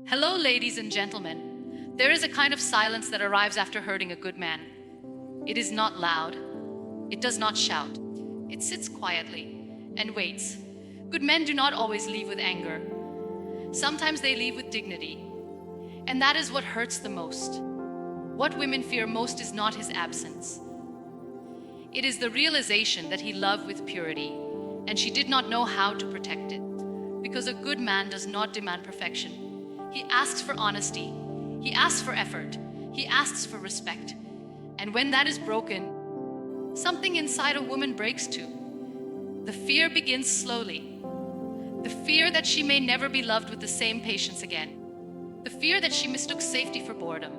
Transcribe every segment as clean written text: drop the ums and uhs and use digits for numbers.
Hello, ladies and gentlemen. There is a kind of silence that arrives after hurting a good man. It is not loud. It does not shout. It sits quietly and waits. Good men do not always leave with anger. Sometimes they leave with dignity. And that is what hurts the most. What women fear most is not his absence. It is the realization that he loved with purity, and she did not know how to protect it. Because a good man does not demand perfection. He asks for honesty. He asks for effort. He asks for respect. And when that is broken, something inside a woman breaks too. The fear begins slowly. The fear that she may never be loved with the same patience again. The fear that she mistook safety for boredom.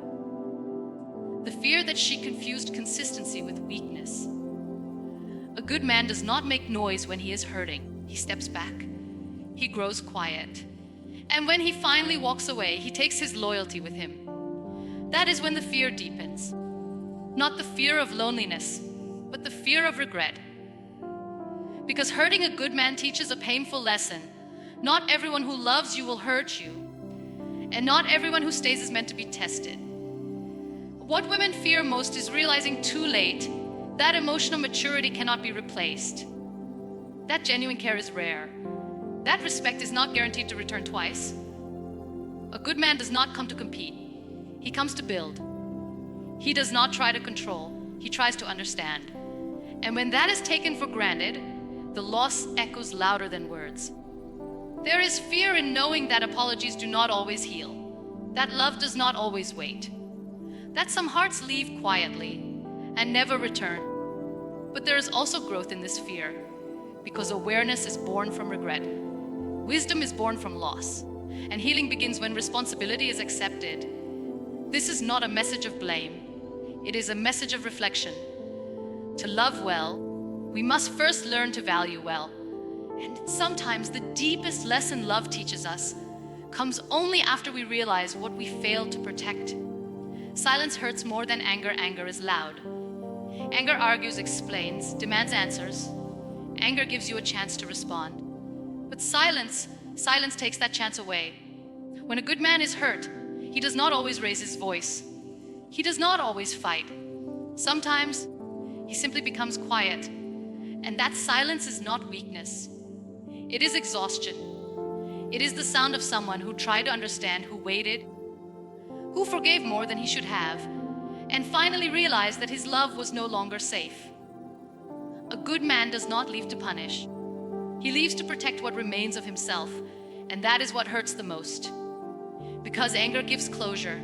The fear that she confused consistency with weakness. A good man does not make noise when he is hurting. He steps back. He grows quiet. And when he finally walks away, he takes his loyalty with him. That is when the fear deepens. Not the fear of loneliness, but the fear of regret. Because hurting a good man teaches a painful lesson. Not everyone who loves you will hurt you. And not everyone who stays is meant to be tested. What women fear most is realizing too late that emotional maturity cannot be replaced. That genuine care is rare. That respect is not guaranteed to return twice. A good man does not come to compete. He comes to build. He does not try to control. He tries to understand. And when that is taken for granted, the loss echoes louder than words. There is fear in knowing that apologies do not always heal, that love does not always wait, that some hearts leave quietly and never return. But there is also growth in this fear, because awareness is born from regret. Wisdom is born from loss, and healing begins when responsibility is accepted. This is not a message of blame. It is a message of reflection. To love well, we must first learn to value well. And sometimes the deepest lesson love teaches us comes only after we realize what we failed to protect. Silence hurts more than anger. Anger is loud. Anger argues, explains, demands answers. Anger gives you a chance to respond. But silence takes that chance away. When a good man is hurt, he does not always raise his voice. He does not always fight. Sometimes he simply becomes quiet. And that silence is not weakness. It is exhaustion. It is the sound of someone who tried to understand, who waited, who forgave more than he should have, and finally realized that his love was no longer safe. A good man does not leave to punish. He leaves to protect what remains of himself, and that is what hurts the most. Because anger gives closure.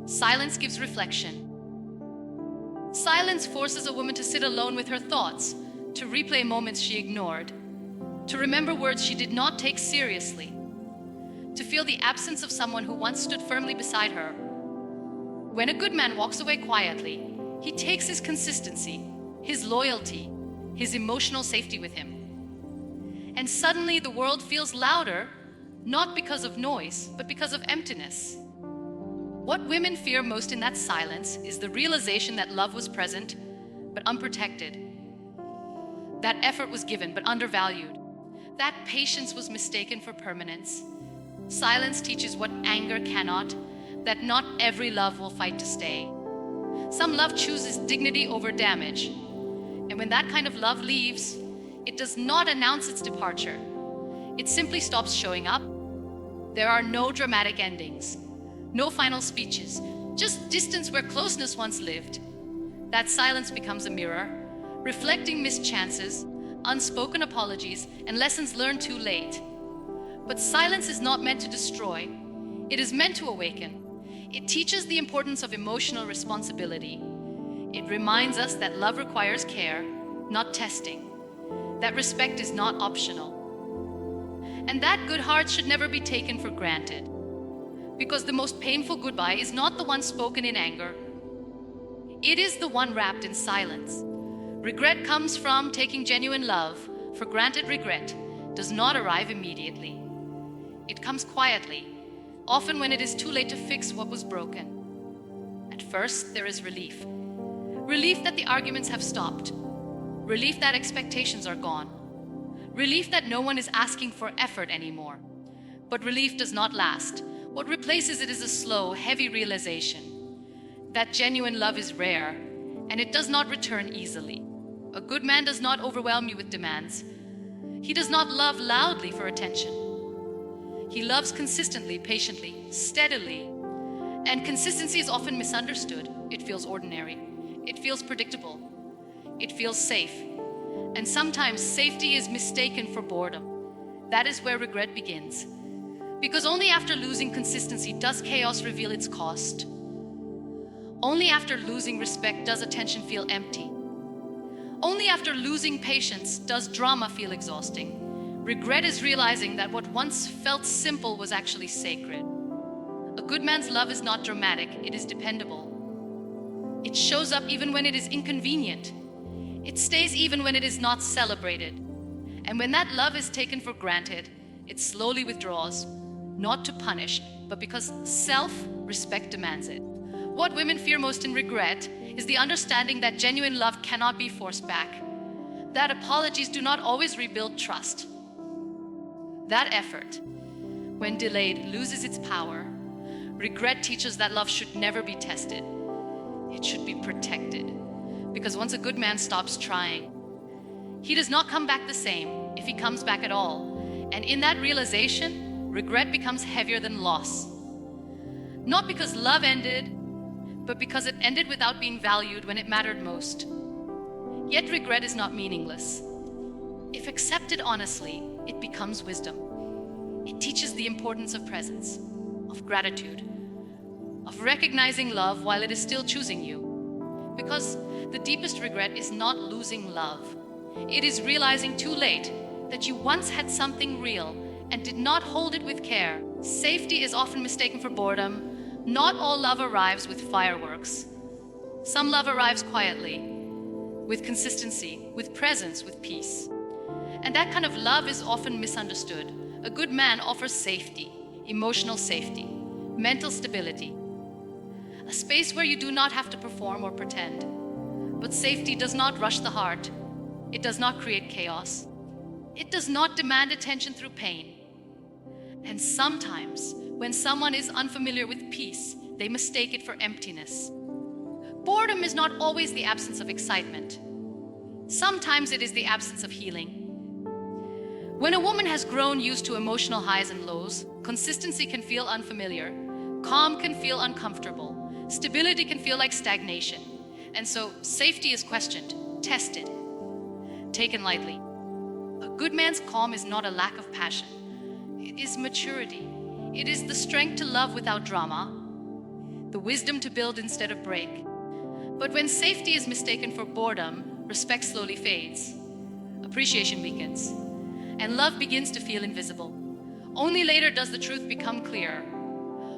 Silence gives reflection. Silence forces a woman to sit alone with her thoughts, to replay moments she ignored, to remember words she did not take seriously, to feel the absence of someone who once stood firmly beside her. When a good man walks away quietly, he takes his consistency, his loyalty, his emotional safety with him. And suddenly the world feels louder, not because of noise, but because of emptiness. What women fear most in that silence is the realization that love was present, but unprotected. That effort was given, but undervalued. That patience was mistaken for permanence. Silence teaches what anger cannot, that not every love will fight to stay. Some love chooses dignity over damage. And when that kind of love leaves, it does not announce its departure. It simply stops showing up. There are no dramatic endings, no final speeches, just distance where closeness once lived. That silence becomes a mirror, reflecting missed chances, unspoken apologies, and lessons learned too late. But silence is not meant to destroy. It is meant to awaken. It teaches the importance of emotional responsibility. It reminds us that love requires care, not testing. That respect is not optional. And that good hearts should never be taken for granted. Because the most painful goodbye is not the one spoken in anger. It is the one wrapped in silence. Regret comes from taking genuine love for granted. Regret does not arrive immediately. It comes quietly, often when it is too late to fix what was broken. At first, there is relief. Relief that the arguments have stopped. Relief that expectations are gone. Relief that no one is asking for effort anymore. But relief does not last. What replaces it is a slow, heavy realization that genuine love is rare and it does not return easily. A good man does not overwhelm you with demands. He does not love loudly for attention. He loves consistently, patiently, steadily. And consistency is often misunderstood. It feels ordinary. It feels predictable. It feels safe. And sometimes safety is mistaken for boredom. That is where regret begins. Because only after losing consistency does chaos reveal its cost. Only after losing respect does attention feel empty. Only after losing patience does drama feel exhausting. Regret is realizing that what once felt simple was actually sacred. A good man's love is not dramatic, it is dependable. It shows up even when it is inconvenient. It stays even when it is not celebrated. And when that love is taken for granted, it slowly withdraws, not to punish, but because self-respect demands it. What women fear most in regret is the understanding that genuine love cannot be forced back, that apologies do not always rebuild trust. That effort, when delayed, loses its power. Regret teaches that love should never be tested. It should be protected. Because once a good man stops trying, he does not come back the same, if he comes back at all. And in that realization, regret becomes heavier than loss. Not because love ended, but because it ended without being valued when it mattered most. Yet regret is not meaningless. If accepted honestly, it becomes wisdom. It teaches the importance of presence, of gratitude, of recognizing love while it is still choosing you. Because the deepest regret is not losing love. It is realizing too late that you once had something real and did not hold it with care. Safety is often mistaken for boredom. Not all love arrives with fireworks. Some love arrives quietly, with consistency, with presence, with peace. And that kind of love is often misunderstood. A good man offers safety, emotional safety, mental stability, a space where you do not have to perform or pretend. But safety does not rush the heart. It does not create chaos. It does not demand attention through pain. And sometimes, when someone is unfamiliar with peace, they mistake it for emptiness. Boredom is not always the absence of excitement. Sometimes it is the absence of healing. When a woman has grown used to emotional highs and lows, consistency can feel unfamiliar, calm can feel uncomfortable, stability can feel like stagnation. And so safety is questioned, tested, taken lightly. A good man's calm is not a lack of passion. It is maturity. It is the strength to love without drama, the wisdom to build instead of break. But when safety is mistaken for boredom, respect slowly fades, appreciation weakens, and love begins to feel invisible. Only later does the truth become clear.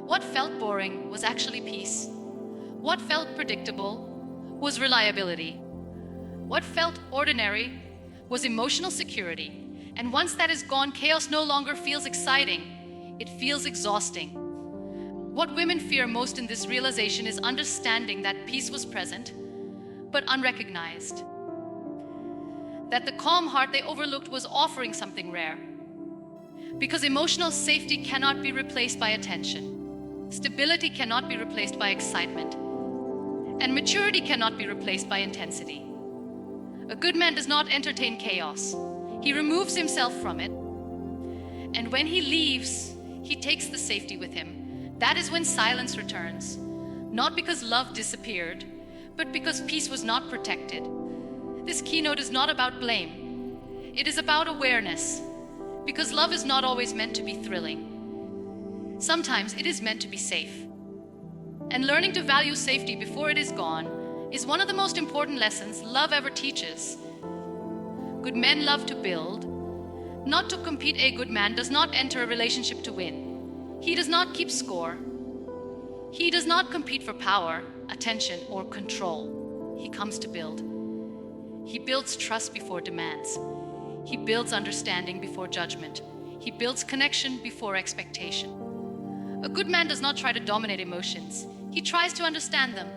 What felt boring was actually peace. What felt predictable was reliability. What felt ordinary was emotional security. And once that is gone, chaos no longer feels exciting. It feels exhausting. What women fear most in this realization is understanding that peace was present, but unrecognized. That the calm heart they overlooked was offering something rare. Because emotional safety cannot be replaced by attention. Stability cannot be replaced by excitement. And maturity cannot be replaced by intensity. A good man does not entertain chaos. He removes himself from it. And when he leaves, he takes the safety with him. That is when silence returns. Not because love disappeared, but because peace was not protected. This keynote is not about blame. It is about awareness. Because love is not always meant to be thrilling. Sometimes it is meant to be safe. And learning to value safety before it is gone is one of the most important lessons love ever teaches. Good men love to build, not to compete. A good man does not enter a relationship to win. He does not keep score. He does not compete for power, attention, or control. He comes to build. He builds trust before demands. He builds understanding before judgment. He builds connection before expectation. A good man does not try to dominate emotions. He tries to understand them.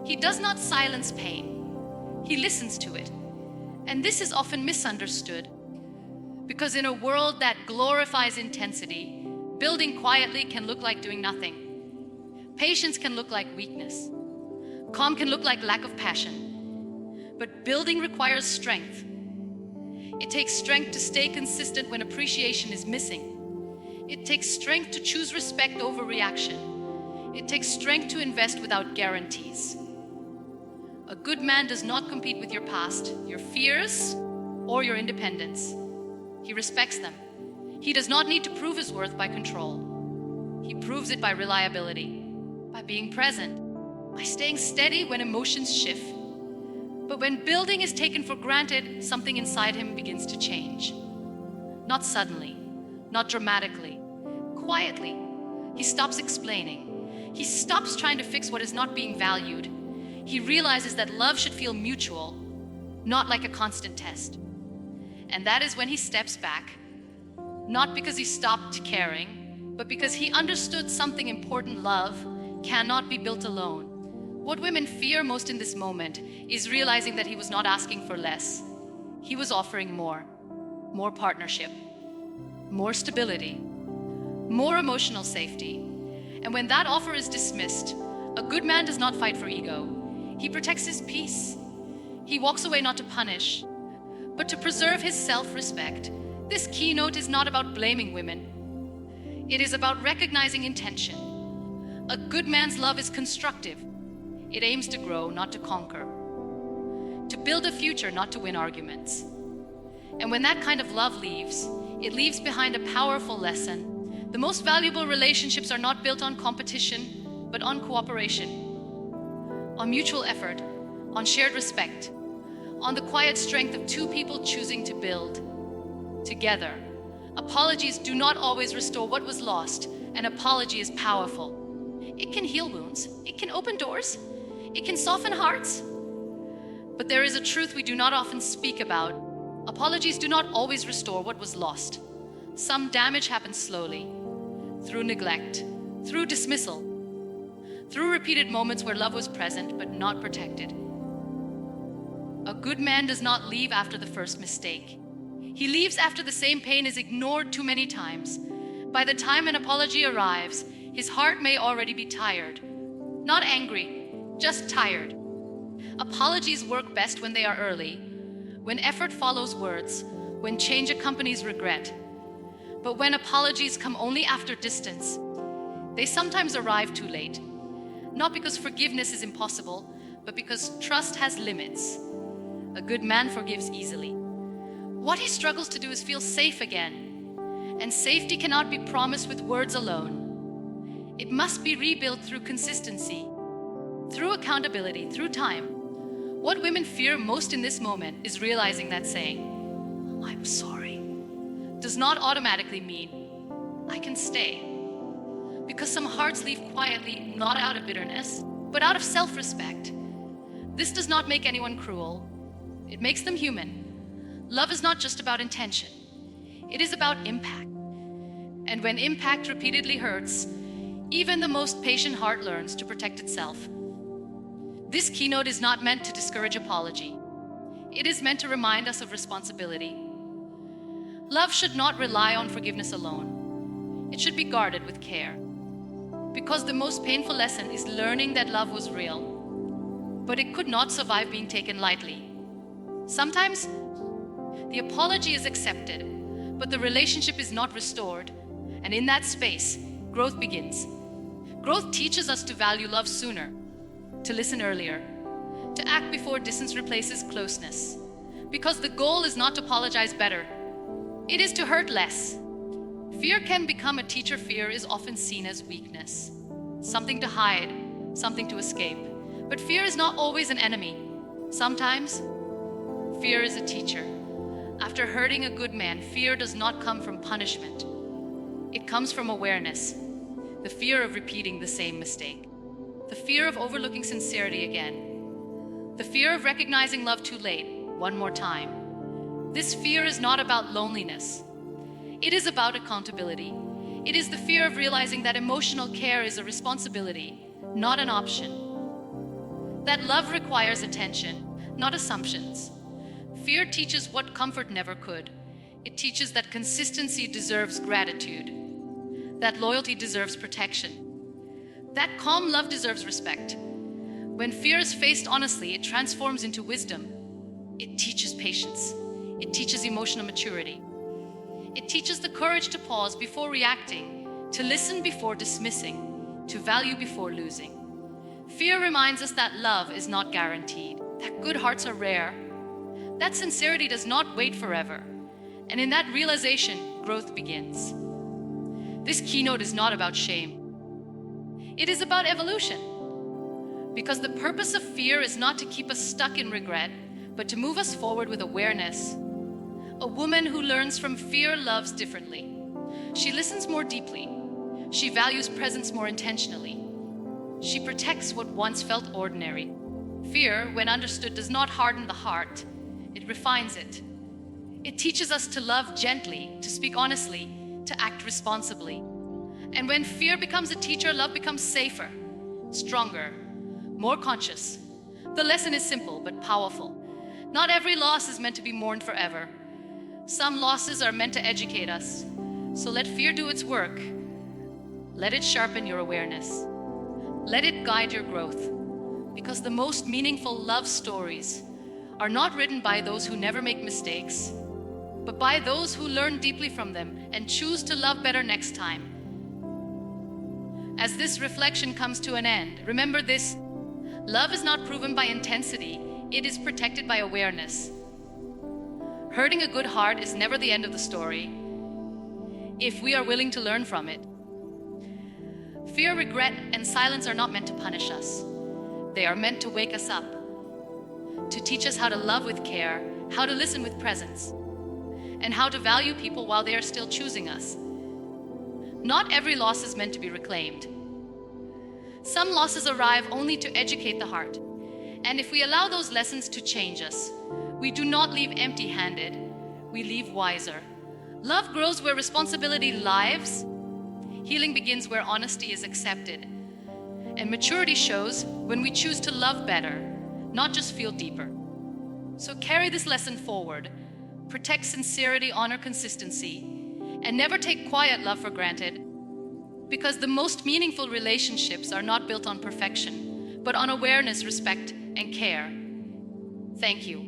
He does not silence pain. He listens to it. And this is often misunderstood because in a world that glorifies intensity, Building quietly can look like doing nothing. Patience can look like weakness. Calm can look like lack of passion. But building requires strength. It takes strength to stay consistent when appreciation is missing. It takes strength to choose respect over reaction. It takes strength to invest without guarantees. A good man does not compete with your past, your fears, or your independence. He respects them. He does not need to prove his worth by control. He proves it by reliability, by being present, by staying steady when emotions shift. But when building is taken for granted, something inside him begins to change. Not suddenly, not dramatically, quietly. He stops explaining. He stops trying to fix what is not being valued. He realizes that love should feel mutual, not like a constant test. And that is when he steps back, not because he stopped caring, but because he understood something important: love cannot be built alone. What women fear most in this moment is realizing that he was not asking for less. He was offering more partnership, more stability, more emotional safety. And when that offer is dismissed, a good man does not fight for ego. He protects his peace. He walks away not to punish, but to preserve his self-respect. This keynote is not about blaming women. It is about recognizing intention. A good man's love is constructive. It aims to grow, not to conquer. To build a future, not to win arguments. And when that kind of love leaves, it leaves behind a powerful lesson. The most valuable relationships are not built on competition, but on cooperation, on mutual effort, on shared respect, on the quiet strength of two people choosing to build together. Apologies do not always restore what was lost. An apology is powerful. It can heal wounds. It can open doors. It can soften hearts. But there is a truth we do not often speak about. Apologies do not always restore what was lost. Some damage happens slowly, through neglect, through dismissal, through repeated moments where love was present but not protected. A good man does not leave after the first mistake. He leaves after the same pain is ignored too many times. By the time an apology arrives, his heart may already be tired. Not angry, just tired. Apologies work best when they are early, when effort follows words, when change accompanies regret. But when apologies come only after distance, they sometimes arrive too late. Not because forgiveness is impossible, but because trust has limits. A good man forgives easily. What he struggles to do is feel safe again. And safety cannot be promised with words alone. It must be rebuilt through consistency, through accountability, through time. What women fear most in this moment is realizing that saying, "I'm sorry," does not automatically mean I can stay. Because some hearts leave quietly, not out of bitterness, but out of self-respect. This does not make anyone cruel. It makes them human. Love is not just about intention. It is about impact. And when impact repeatedly hurts, even the most patient heart learns to protect itself. This keynote is not meant to discourage apology. It is meant to remind us of responsibility. Love should not rely on forgiveness alone. It should be guarded with care. Because the most painful lesson is learning that love was real, but it could not survive being taken lightly. Sometimes the apology is accepted, but the relationship is not restored. And in that space, growth begins. Growth teaches us to value love sooner, to listen earlier, to act before distance replaces closeness. Because the goal is not to apologize better. It is to hurt less. Fear can become a teacher. Fear is often seen as weakness, something to hide, something to escape. But fear is not always an enemy. Sometimes, fear is a teacher. After hurting a good man, fear does not come from punishment. It comes from awareness, the fear of repeating the same mistake, the fear of overlooking sincerity again, the fear of recognizing love too late, one more time. This fear is not about loneliness. It is about accountability. It is the fear of realizing that emotional care is a responsibility, not an option. That love requires attention, not assumptions. Fear teaches what comfort never could. It teaches that consistency deserves gratitude. That loyalty deserves protection. That calm love deserves respect. When fear is faced honestly, it transforms into wisdom. It teaches patience. It teaches emotional maturity. It teaches the courage to pause before reacting, to listen before dismissing, to value before losing. Fear reminds us that love is not guaranteed, that good hearts are rare, that sincerity does not wait forever. And in that realization, growth begins. This keynote is not about shame. It is about evolution. Because the purpose of fear is not to keep us stuck in regret, but to move us forward with awareness. A woman who learns from fear loves differently. She listens more deeply. She values presence more intentionally. She protects what once felt ordinary. Fear, when understood, does not harden the heart. It refines it. It teaches us to love gently, to speak honestly, to act responsibly. And when fear becomes a teacher, love becomes safer, stronger, more conscious. The lesson is simple but powerful. Not every loss is meant to be mourned forever. Some losses are meant to educate us. So let fear do its work. Let it sharpen your awareness. Let it guide your growth. Because the most meaningful love stories are not written by those who never make mistakes, but by those who learn deeply from them and choose to love better next time. As this reflection comes to an end, remember this: love is not proven by intensity, it is protected by awareness. Hurting a good heart is never the end of the story, if we are willing to learn from it. Fear, regret, and silence are not meant to punish us. They are meant to wake us up, to teach us how to love with care, how to listen with presence, and how to value people while they are still choosing us. Not every loss is meant to be reclaimed. Some losses arrive only to educate the heart. And if we allow those lessons to change us, we do not leave empty-handed, we leave wiser. Love grows where responsibility lives. Healing begins where honesty is accepted. And maturity shows when we choose to love better, not just feel deeper. So carry this lesson forward. Protect sincerity, honor consistency, and never take quiet love for granted. Because the most meaningful relationships are not built on perfection, but on awareness, respect, and care. Thank you.